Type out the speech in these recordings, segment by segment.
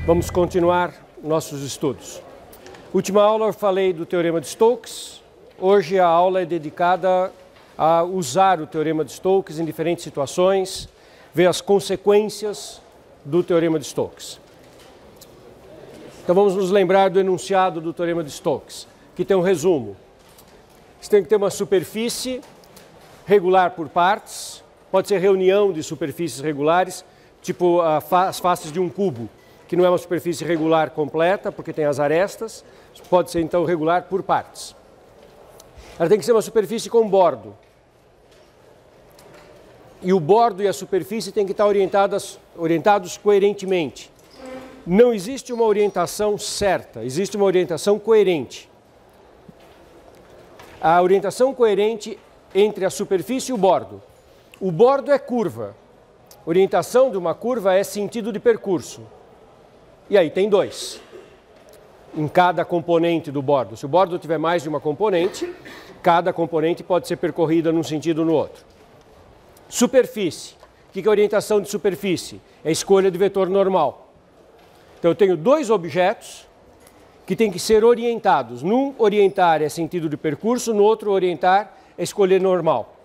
Vamos continuar nossos estudos. Última aula eu falei do Teorema de Stokes. Hoje a aula é dedicada a usar o Teorema de Stokes em diferentes situações, ver as consequências do Teorema de Stokes. Então vamos nos lembrar do enunciado do Teorema de Stokes, que tem um resumo. Você tem que ter uma superfície regular por partes, pode ser reunião de superfícies regulares, tipo as faces de um cubo, que não é uma superfície regular completa, porque tem as arestas, pode ser então regular por partes. Ela tem que ser uma superfície com bordo. E o bordo e a superfície têm que estar orientados coerentemente. Não existe uma orientação certa, existe uma orientação coerente. A orientação coerente entre a superfície e o bordo. O bordo é curva. Orientação de uma curva é sentido de percurso. E aí tem dois em cada componente do bordo. Se o bordo tiver mais de uma componente, cada componente pode ser percorrida num sentido ou no outro. Superfície. O que é orientação de superfície? É a escolha de vetor normal. Então eu tenho dois objetos que têm que ser orientados. Num, orientar é sentido de percurso, no outro, orientar é escolher normal.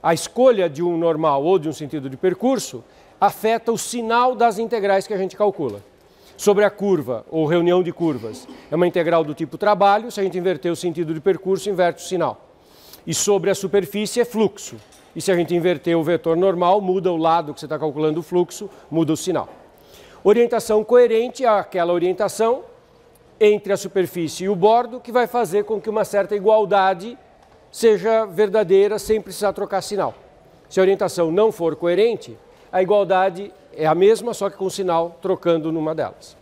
A escolha de um normal ou de um sentido de percurso afeta o sinal das integrais que a gente calcula. Sobre a curva, ou reunião de curvas, é uma integral do tipo trabalho, se a gente inverter o sentido de percurso, inverte o sinal. E sobre a superfície é fluxo. E se a gente inverter o vetor normal, muda o lado que você está calculando o fluxo, muda o sinal. Orientação coerente é aquela orientação entre a superfície e o bordo que vai fazer com que uma certa igualdade seja verdadeira sem precisar trocar sinal. Se a orientação não for coerente, a igualdade é a mesma, só que com o sinal trocando numa delas.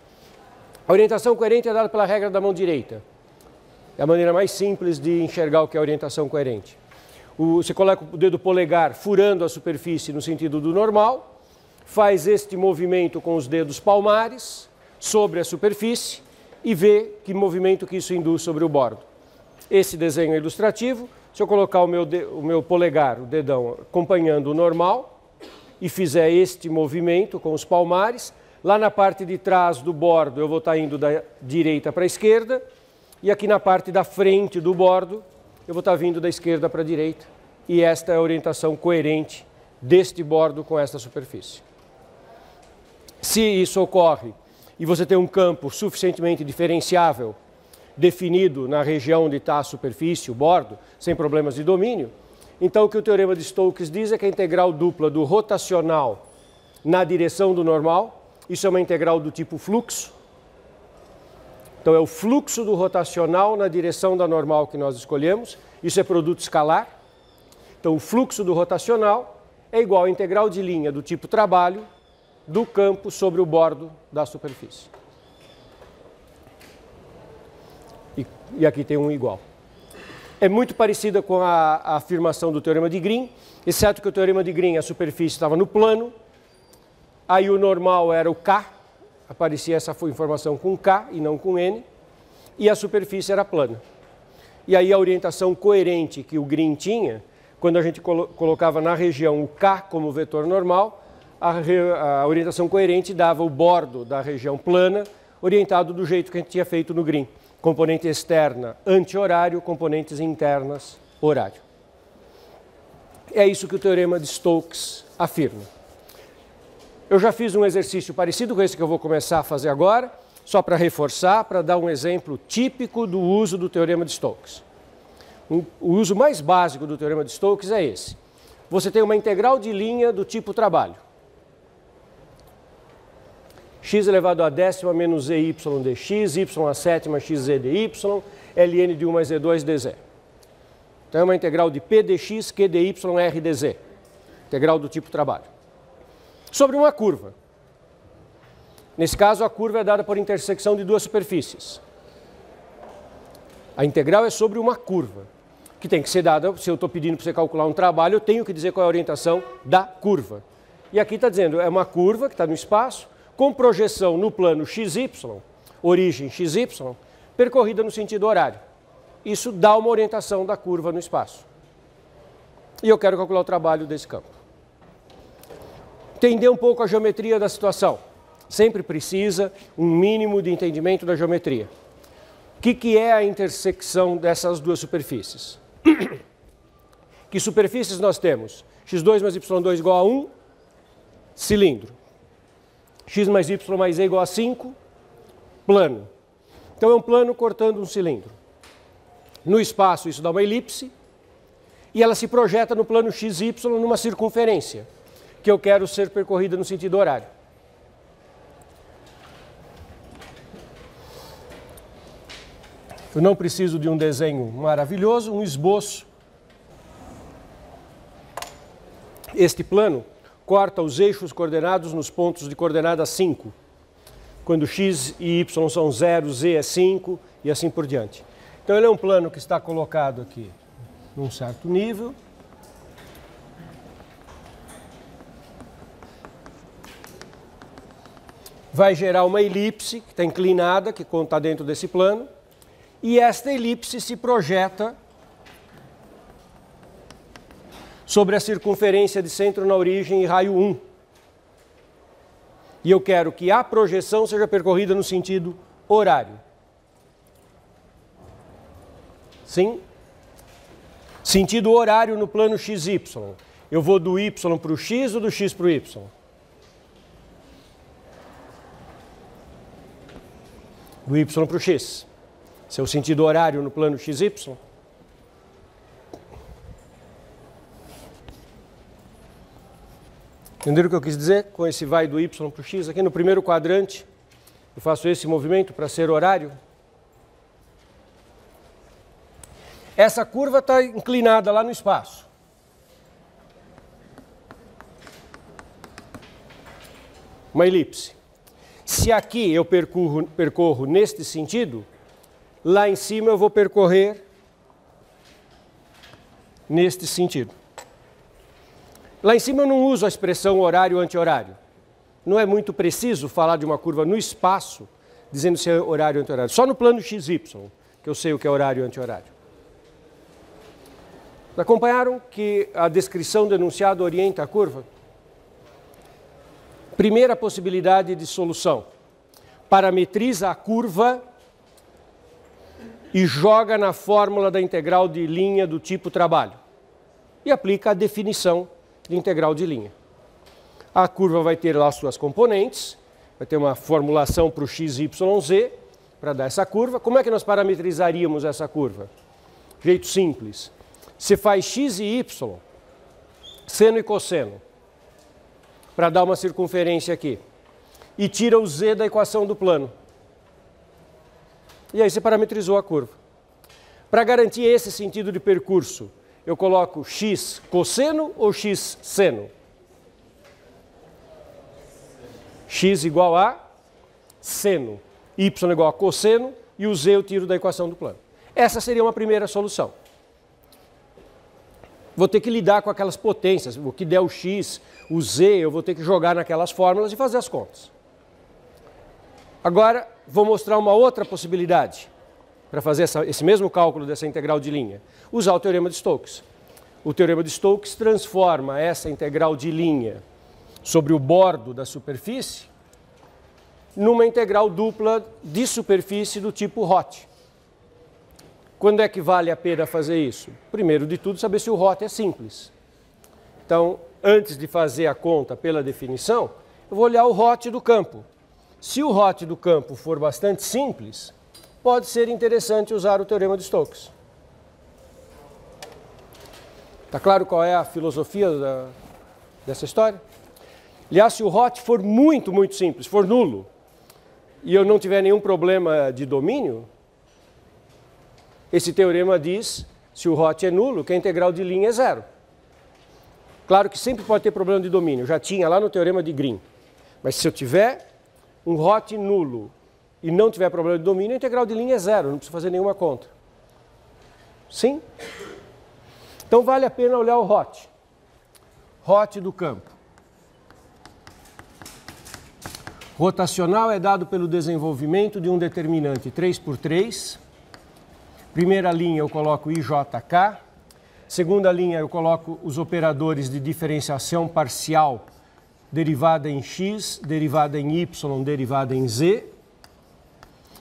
A orientação coerente é dada pela regra da mão direita. É a maneira mais simples de enxergar o que é orientação coerente. Você coloca o dedo polegar furando a superfície no sentido do normal, faz este movimento com os dedos palmares sobre a superfície e vê que movimento que isso induz sobre o bordo. Esse desenho é ilustrativo. Se eu colocar o meu polegar, o dedão, acompanhando o normal e fizer este movimento com os palmares, lá na parte de trás do bordo eu vou estar indo da direita para a esquerda e aqui na parte da frente do bordo eu vou estar vindo da esquerda para a direita, e esta é a orientação coerente deste bordo com esta superfície. Se isso ocorre e você tem um campo suficientemente diferenciável, definido na região onde está a superfície, o bordo, sem problemas de domínio, então o que o Teorema de Stokes diz é que a integral dupla do rotacional na direção do normal, isso é uma integral do tipo fluxo. Então é o fluxo do rotacional na direção da normal que nós escolhemos, isso é produto escalar. Então o fluxo do rotacional é igual à integral de linha do tipo trabalho do campo sobre o bordo da superfície. E aqui tem um igual. É muito parecida com a afirmação do Teorema de Green, exceto que o Teorema de Green, a superfície estava no plano, aí o normal era o K, aparecia essa informação com K e não com N, e a superfície era plana. E aí a orientação coerente que o Green tinha, quando a gente colocava na região o K como vetor normal, a orientação coerente dava o bordo da região plana, orientado do jeito que a gente tinha feito no Green. Componente externa, anti-horário, componentes internas, horário. É isso que o Teorema de Stokes afirma. Eu já fiz um exercício parecido com esse que eu vou começar a fazer agora, só para reforçar, para dar um exemplo típico do uso do Teorema de Stokes. O uso mais básico do Teorema de Stokes é esse. Você tem uma integral de linha do tipo trabalho. X elevado a décima menos zy dx, y a sétima xz dy, ln de 1 mais z2 dz. Então é uma integral de p dx, q dy, r dz. Integral do tipo trabalho. Sobre uma curva. Nesse caso, a curva é dada por intersecção de duas superfícies. A integral é sobre uma curva, que tem que ser dada, se eu estou pedindo para você calcular um trabalho, eu tenho que dizer qual é a orientação da curva. E aqui está dizendo, é uma curva que está no espaço, com projeção no plano XY, origem XY, percorrida no sentido horário. Isso dá uma orientação da curva no espaço. E eu quero calcular o trabalho desse campo. Entender um pouco a geometria da situação. sempre precisa um mínimo de entendimento da geometria. O que é a intersecção dessas duas superfícies? Que superfícies nós temos? x2 mais y2 igual a 1, cilindro. X mais y mais e igual a 5, plano. Então é um plano cortando um cilindro. No espaço isso dá uma elipse e ela se projeta no plano XY numa circunferência, que eu quero ser percorrida no sentido horário. Eu não preciso de um desenho maravilhoso, um esboço. Este plano corta os eixos coordenados nos pontos de coordenada 5, quando x e y são 0, z é 5 e assim por diante. Então ele é um plano que está colocado aqui num certo nível. Vai gerar uma elipse que está inclinada, que está dentro desse plano, e esta elipse se projeta sobre a circunferência de centro na origem e raio 1. E eu quero que a projeção seja percorrida no sentido horário. Sim? Sentido horário no plano XY. Eu vou do y para o x ou do x para o y? Do y para o x. Esse é o sentido horário no plano XY. Entenderam o que eu quis dizer com esse vai do y para o x? Aqui no primeiro quadrante, eu faço esse movimento para ser horário. Essa curva está inclinada lá no espaço. Uma elipse. Se aqui eu percorro neste sentido, lá em cima eu vou percorrer neste sentido. Lá em cima eu não uso a expressão horário anti-horário. Não é muito preciso falar de uma curva no espaço, dizendo se é horário anti-horário. Só no plano XY, que eu sei o que é horário anti-horário. Acompanharam que a descrição do enunciado orienta a curva? Primeira possibilidade de solução. Parametriza a curva e joga na fórmula da integral de linha do tipo trabalho. E aplica a definição de integral de linha. A curva vai ter lá suas componentes, vai ter uma formulação para o x, y, z, para dar essa curva. Como é que nós parametrizaríamos essa curva? Jeito simples. Você faz x e y, seno e cosseno, para dar uma circunferência aqui. E tira o z da equação do plano. E aí você parametrizou a curva. Para garantir esse sentido de percurso, eu coloco x cosseno ou x seno? X igual a seno, y igual a cosseno e o z eu tiro da equação do plano. Essa seria uma primeira solução. Vou ter que lidar com aquelas potências, o que der o x, o z, eu vou ter que jogar naquelas fórmulas e fazer as contas. Agora, vou mostrar uma outra possibilidade para fazer esse mesmo cálculo dessa integral de linha. Usar o teorema de Stokes. O teorema de Stokes transforma essa integral de linha sobre o bordo da superfície numa integral dupla de superfície do tipo Roth. Quando é que vale a pena fazer isso? Primeiro de tudo, saber se o Roth é simples. Então, antes de fazer a conta pela definição, eu vou olhar o Roth do campo. Se o Roth do campo for bastante simples, pode ser interessante usar o teorema de Stokes. Está claro qual é a filosofia dessa história? Aliás, se o Roth for muito, muito simples, for nulo, e eu não tiver nenhum problema de domínio, esse teorema diz, se o Roth é nulo, que a integral de linha é zero. Claro que sempre pode ter problema de domínio, já tinha lá no teorema de Green. Mas se eu tiver um Roth nulo e não tiver problema de domínio, a integral de linha é zero, não preciso fazer nenhuma conta. Sim? Então vale a pena olhar o Roth. Roth do campo. Rotacional é dado pelo desenvolvimento de um determinante 3×3. Primeira linha eu coloco IJK. Segunda linha eu coloco os operadores de diferenciação parcial derivada em x, derivada em y, derivada em z.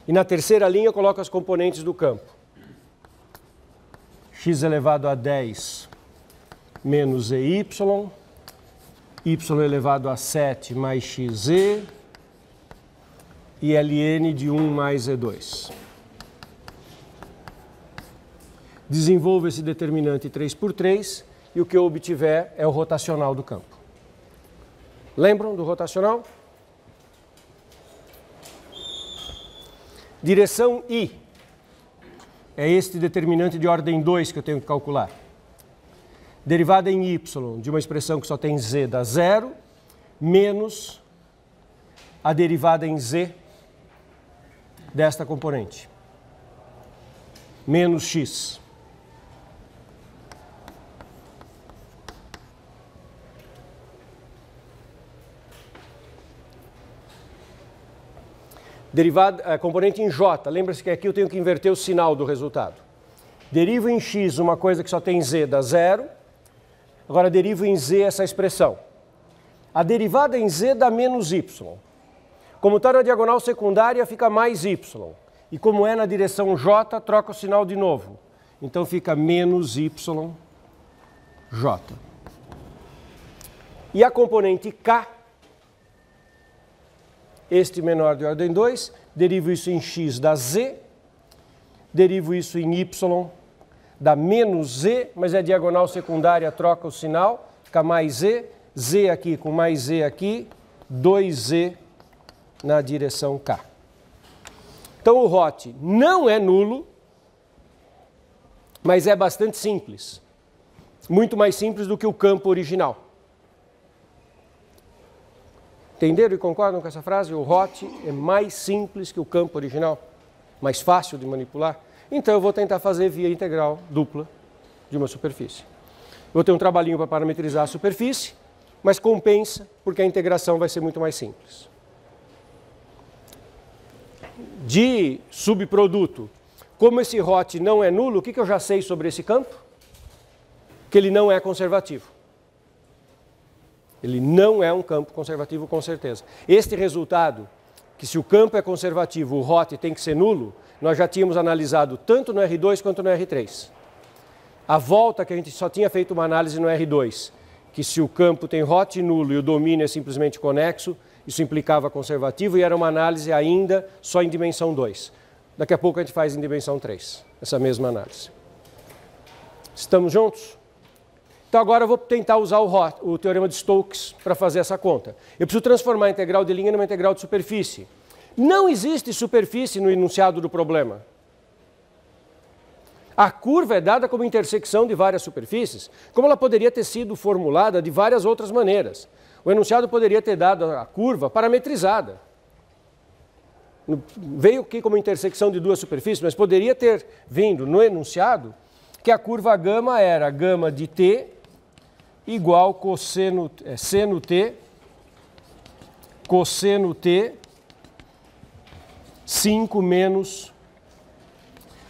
E na terceira linha eu coloco as componentes do campo. X elevado a 10 menos EY, y elevado a 7 mais XZ e ln de 1 mais E2. Desenvolvo esse determinante 3 por 3 e o que eu obtiver é o rotacional do campo. Lembram do rotacional? Direção I é este determinante de ordem 2 que eu tenho que calcular. Derivada em y de uma expressão que só tem z dá zero, menos a derivada em z desta componente, menos x. Derivada, componente em j, lembra-se que aqui eu tenho que inverter o sinal do resultado. Derivo em x uma coisa que só tem z dá zero, agora derivo em z essa expressão. A derivada em z dá menos y. Como está na diagonal secundária, fica mais y. E como é na direção j, troca o sinal de novo. Então fica menos yj. E a componente k, este menor de ordem 2, derivo isso em x dá z, derivo isso em y dá menos z, mas é diagonal secundária, troca o sinal, fica mais z, z aqui com mais z aqui, 2z na direção k. Então o ROT não é nulo, mas é bastante simples. Muito mais simples do que o campo original. Entenderam e concordam com essa frase? O ROT é mais simples que o campo original, mais fácil de manipular. Então eu vou tentar fazer via integral dupla de uma superfície. Vou ter um trabalhinho para parametrizar a superfície, mas compensa porque a integração vai ser muito mais simples. De subproduto, como esse ROT não é nulo, o que eu já sei sobre esse campo? Que ele não é conservativo. Ele não é um campo conservativo, com certeza. Este resultado, que se o campo é conservativo, o ROT tem que ser nulo, nós já tínhamos analisado tanto no R2 quanto no R3. A volta que a gente só tinha feito uma análise no R2, que se o campo tem ROT nulo e o domínio é simplesmente conexo, isso implicava conservativo e era uma análise ainda só em dimensão 2. Daqui a pouco a gente faz em dimensão 3, essa mesma análise. Estamos juntos? Então agora eu vou tentar usar o teorema de Stokes para fazer essa conta. Eu preciso transformar a integral de linha numa integral de superfície. Não existe superfície no enunciado do problema. A curva é dada como intersecção de várias superfícies, como ela poderia ter sido formulada de várias outras maneiras. O enunciado poderia ter dado a curva parametrizada. Veio aqui como intersecção de duas superfícies, mas poderia ter vindo no enunciado que a curva gama era gama de t igual seno t, cosseno t, 5 menos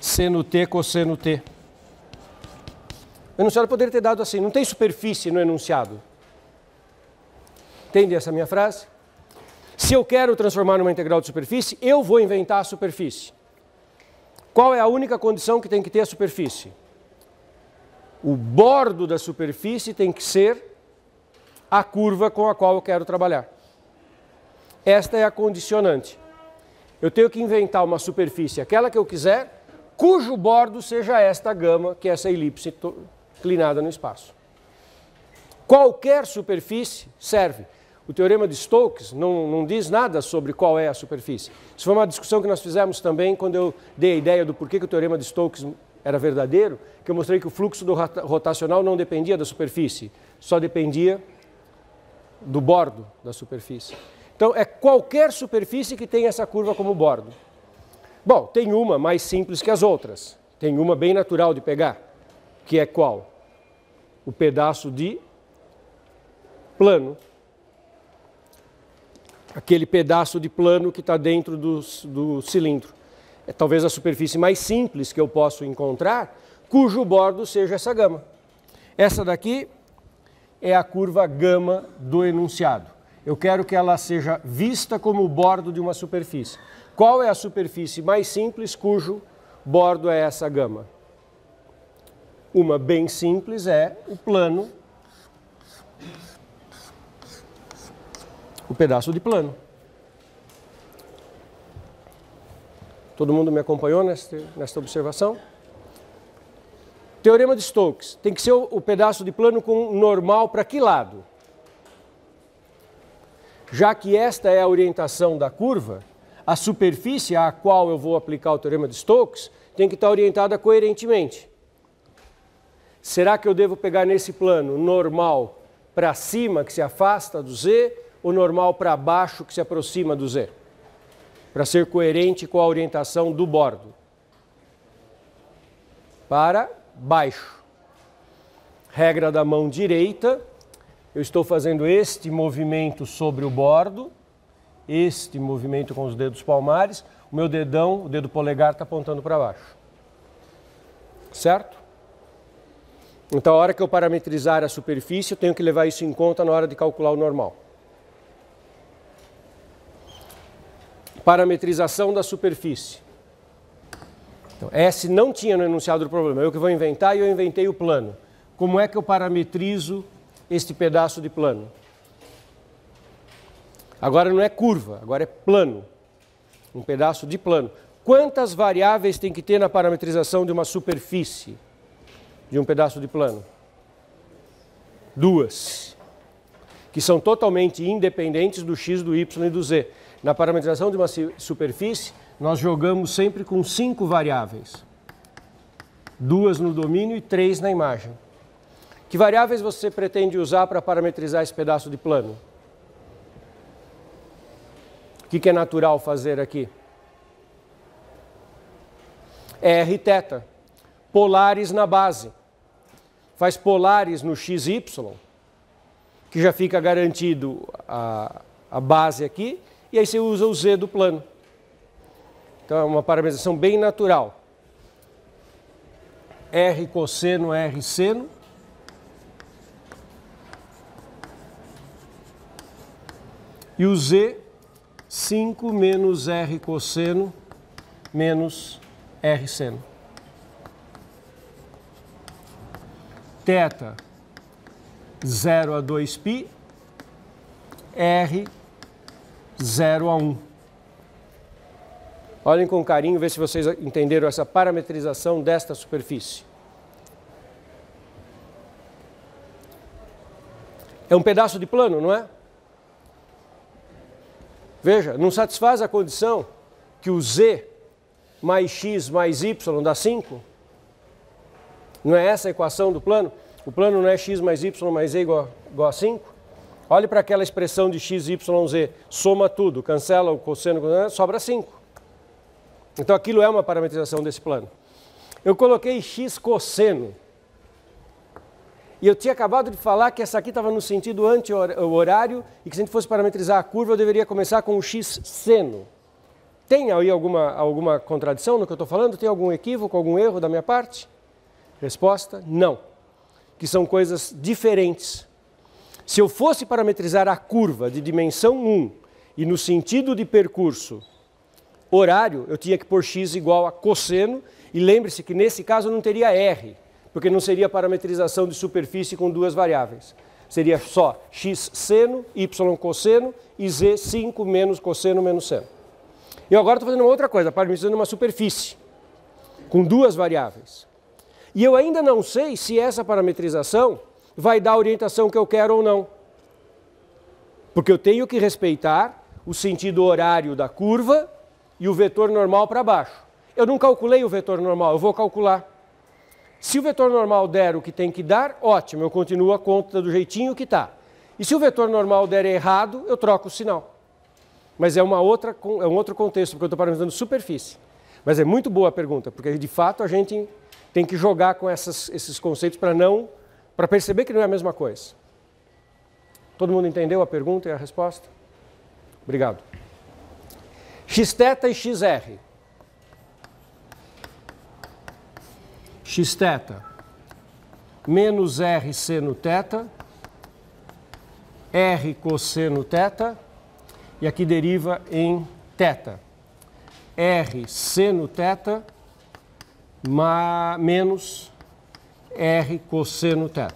seno t, cosseno t. O enunciado poderia ter dado assim, não tem superfície no enunciado. Entende essa minha frase? Se eu quero transformar numa integral de superfície, eu vou inventar a superfície. Qual é a única condição que tem que ter a superfície? O bordo da superfície tem que ser a curva com a qual eu quero trabalhar. Esta é a condicionante. Eu tenho que inventar uma superfície, aquela que eu quiser, cujo bordo seja esta gama, que é essa elipse inclinada no espaço. Qualquer superfície serve. O teorema de Stokes não diz nada sobre qual é a superfície. Isso foi uma discussão que nós fizemos também quando eu dei a ideia do porquê que o teorema de Stokes era verdadeiro, que eu mostrei que o fluxo do rotacional não dependia da superfície, só dependia do bordo da superfície. Então, é qualquer superfície que tem essa curva como bordo. Bom, tem uma mais simples que as outras. Tem uma bem natural de pegar, que é qual? O pedaço de plano. Aquele pedaço de plano que está dentro do cilindro. É talvez a superfície mais simples que eu posso encontrar, cujo bordo seja essa gama. Essa daqui é a curva gama do enunciado. eu quero que ela seja vista como o bordo de uma superfície. Qual é a superfície mais simples cujo bordo é essa gama? Uma bem simples é o plano, o pedaço de plano. Todo mundo me acompanhou nesta observação? Teorema de Stokes. Tem que ser o pedaço de plano com normal para que lado? Já que esta é a orientação da curva, a superfície à qual eu vou aplicar o teorema de Stokes tem que estar orientada coerentemente. Será que eu devo pegar nesse plano normal para cima, que se afasta do Z, ou normal para baixo, que se aproxima do Z? Para ser coerente com a orientação do bordo. Para baixo. Regra da mão direita, eu estou fazendo este movimento sobre o bordo, este movimento com os dedos palmares, o meu dedão, o dedo polegar está apontando para baixo. Certo? Então, a hora que eu parametrizar a superfície, eu tenho que levar isso em conta na hora de calcular o normal. Parametrização da superfície. Então, S não tinha no enunciado do problema, eu que vou inventar e eu inventei o plano. Como é que eu parametrizo este pedaço de plano? Agora não é curva, agora é plano. Um pedaço de plano. Quantas variáveis tem que ter na parametrização de uma superfície de um pedaço de plano? 2. Que são totalmente independentes do x, do y e do z. Na parametrização de uma superfície, nós jogamos sempre com 5 variáveis. 2 no domínio e 3 na imagem. Que variáveis você pretende usar para parametrizar esse pedaço de plano? O que é natural fazer aqui? R e θ. Polares na base. Faz polares no x, y, que já fica garantido a base aqui, e aí você usa o z do plano. Então é uma parametrização bem natural. R cosseno, R seno. E o z, 5 menos R cosseno menos R seno. Θ, 0 a 2π, R, 0 a 1. Olhem com carinho, vê se vocês entenderam essa parametrização desta superfície. É um pedaço de plano, não é? Veja, não satisfaz a condição que o z mais x mais y dá 5? Não é essa a equação do plano? O plano não é x mais y mais z igual a 5? Olhe para aquela expressão de x, y, z. Soma tudo, cancela o cosseno, sobra 5. Então aquilo é uma parametrização desse plano. Eu coloquei x cosseno. E eu tinha acabado de falar que essa aqui estava no sentido anti-horário e que se a gente fosse parametrizar a curva, eu deveria começar com o x seno. Tem aí alguma contradição no que eu estou falando? Tem algum equívoco, algum erro da minha parte? Resposta, não. Que são coisas diferentes. Se eu fosse parametrizar a curva de dimensão 1 e no sentido de percurso horário, eu tinha que pôr x igual a cosseno, e lembre-se que nesse caso eu não teria r, porque não seria parametrização de superfície com 2 variáveis. Seria só x seno, y cosseno e z 5 menos cosseno menos seno. Eu agora estou fazendo uma outra coisa, parametrizando uma superfície com 2 variáveis. E eu ainda não sei se essa parametrização vai dar a orientação que eu quero ou não. Porque eu tenho que respeitar o sentido horário da curva e o vetor normal para baixo. Eu não calculei o vetor normal, eu vou calcular. Se o vetor normal der o que tem que dar, ótimo, eu continuo a conta do jeitinho que está. E se o vetor normal der errado, eu troco o sinal. Mas é um outro contexto, porque eu estou parametrizando superfície. Mas é muito boa a pergunta, porque de fato a gente tem que jogar com esses conceitos para perceber que não é a mesma coisa. Todo mundo entendeu a pergunta e a resposta? Obrigado. Xθ e xr. Xθ menos r seno θ R cosseno θ, e aqui deriva em θ. R seno θ menos R cosseno θ.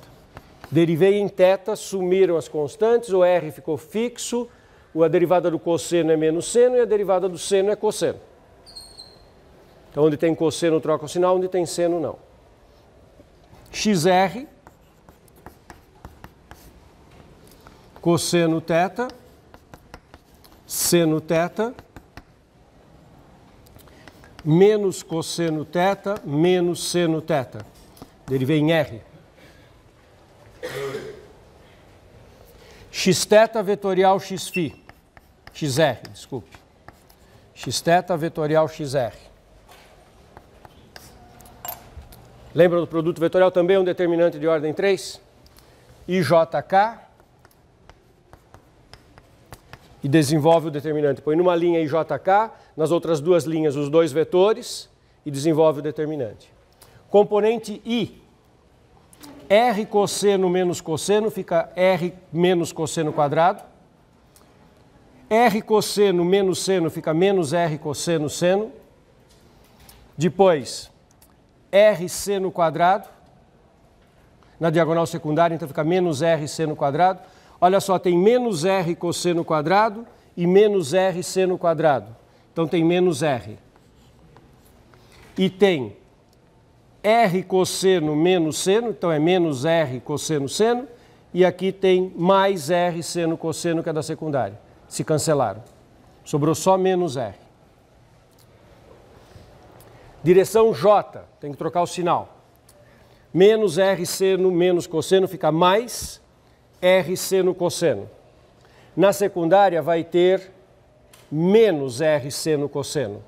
Derivei em θ, sumiram as constantes, o R ficou fixo, a derivada do cosseno é menos seno e a derivada do seno é cosseno. Então, onde tem cosseno, troca o sinal, onde tem seno, não. XR cosseno θ, seno θ, menos cosseno θ, menos seno θ. Derivei em R. Xθ vetorial xφ. XR, desculpe. Xθ vetorial XR. Lembra do produto vetorial também um determinante de ordem 3? IJK. E desenvolve o determinante. Põe numa linha IJK, nas outras duas linhas os dois vetores e desenvolve o determinante. Componente I. R cosseno menos cosseno fica R menos cosseno quadrado. R cosseno menos seno fica menos R cosseno seno. Depois, R seno quadrado. Na diagonal secundária, então fica menos R seno quadrado. Olha só, tem menos R cosseno quadrado e menos R seno quadrado. Então tem menos R. E tem R cosseno menos seno, então é menos R cosseno seno. E aqui tem mais R seno cosseno, que é da secundária. Se cancelaram. Sobrou só menos R. Direção J, tem que trocar o sinal. Menos R seno menos cosseno fica mais R seno cosseno. Na secundária vai ter menos R seno cosseno.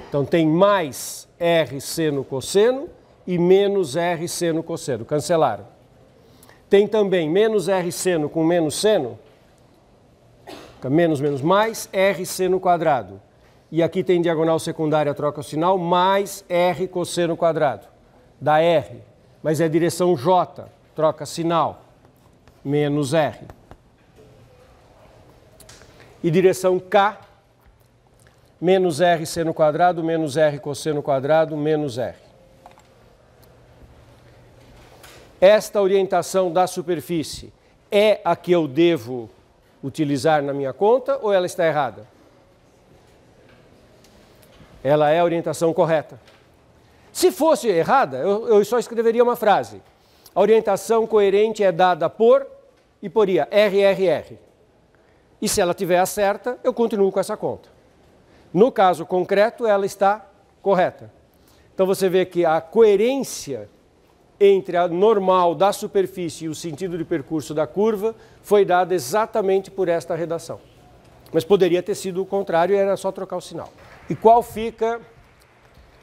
Então tem mais R seno cosseno e menos R seno cosseno. Cancelaram. Tem também menos R seno com menos seno. Fica menos menos mais R seno quadrado. E aqui tem diagonal secundária, troca o sinal, mais R cosseno quadrado. Dá R. Mas é direção J, troca sinal. Menos R. E direção K, menos R seno quadrado, menos R cosseno quadrado, menos R. Esta orientação da superfície é a que eu devo utilizar na minha conta ou ela está errada? Ela é a orientação correta. Se fosse errada, eu só escreveria uma frase. A orientação coerente é dada por... e poria RRR. E se ela tiver a certa, eu continuo com essa conta. No caso concreto, ela está correta. Então você vê que a coerência entre a normal da superfície e o sentido de percurso da curva foi dada exatamente por esta redação. Mas poderia ter sido o contrário e era só trocar o sinal. E qual fica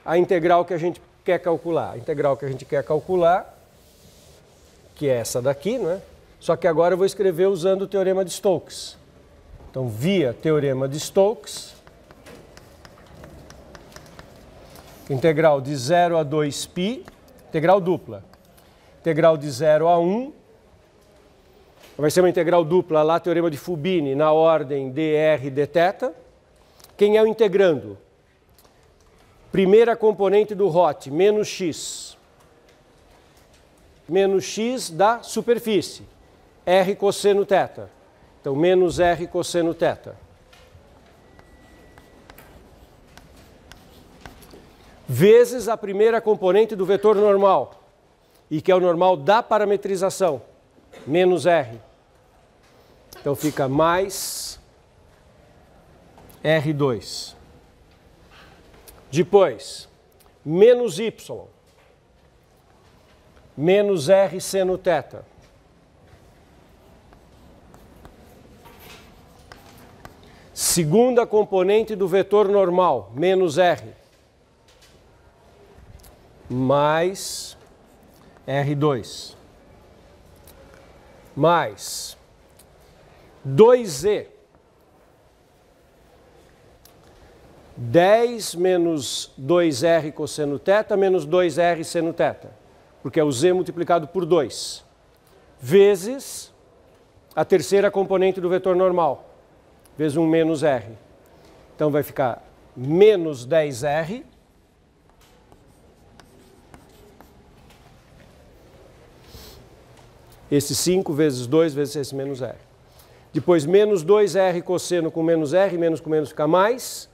a integral que a gente quer calcular? A integral que a gente quer calcular, que é essa daqui, não é? Só que agora eu vou escrever usando o teorema de Stokes. Então, via teorema de Stokes, integral de 0 a 2π, integral dupla. Integral de 0 a 1, vai ser uma integral dupla lá, teorema de Fubini, na ordem dr dθ. Quem é o integrando? Primeira componente do hot, menos x. Menos x da superfície. R cosseno θ. Então, menos R cosseno θ. Vezes a primeira componente do vetor normal, e que é o normal da parametrização, menos R. Então, fica mais R2. Depois, menos Y, menos R seno θ. Segunda componente do vetor normal, menos R, mais R2, mais 2Z, 10 menos 2R cosseno θ menos 2R seno θ, porque é o Z multiplicado por 2, vezes a terceira componente do vetor normal, vezes 1 menos r. Então vai ficar menos 10r esse 5 vezes 2 vezes esse menos r. Depois menos 2r cosseno com menos r, menos com menos fica mais.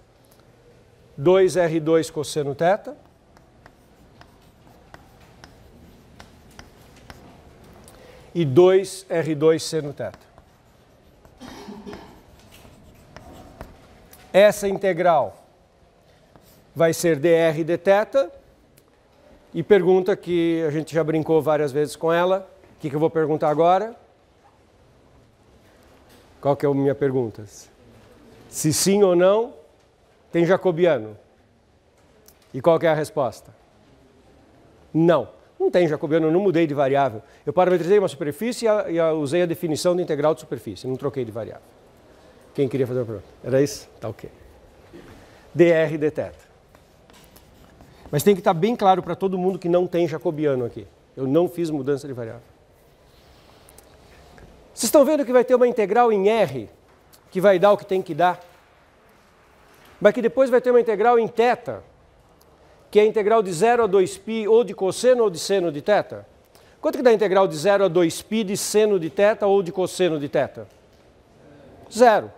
2r2 cosseno θ. E 2r2 seno θ. Essa integral vai ser dr dθ. E pergunta que a gente já brincou várias vezes com ela. O que eu vou perguntar agora? Qual que é a minha pergunta? Se sim ou não, tem jacobiano. E qual que é a resposta? Não. Não tem jacobiano, eu não mudei de variável. Eu parametrizei uma superfície e usei a definição de integral de superfície. Não troquei de variável. Quem queria fazer uma pergunta? Era isso? Tá ok. dr dθ. Mas tem que estar bem claro para todo mundo que não tem jacobiano aqui. Eu não fiz mudança de variável. Vocês estão vendo que vai ter uma integral em R, que vai dar o que tem que dar? Mas que depois vai ter uma integral em θ, que é a integral de 0 a 2π ou de cosseno ou de seno de θ. Quanto que dá a integral de 0 a 2π de seno de θ ou de cosseno de θ? Zero.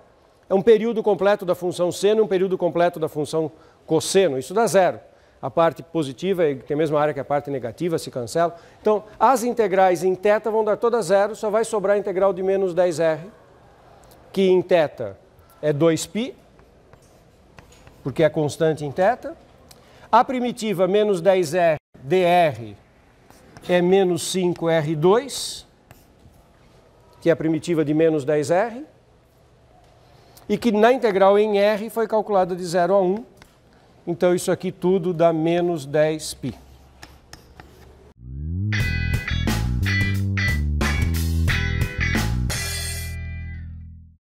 É um período completo da função seno e um período completo da função cosseno. Isso dá zero. A parte positiva tem a mesma área que a parte negativa, se cancela. Então, as integrais em θ vão dar todas zero, só vai sobrar a integral de menos 10r, que em θ é 2π, porque é constante em θ. A primitiva menos 10r dr é menos 5r2, que é a primitiva de menos 10r, e que na integral em r foi calculada de 0 a 1. Então isso aqui tudo dá menos 10π.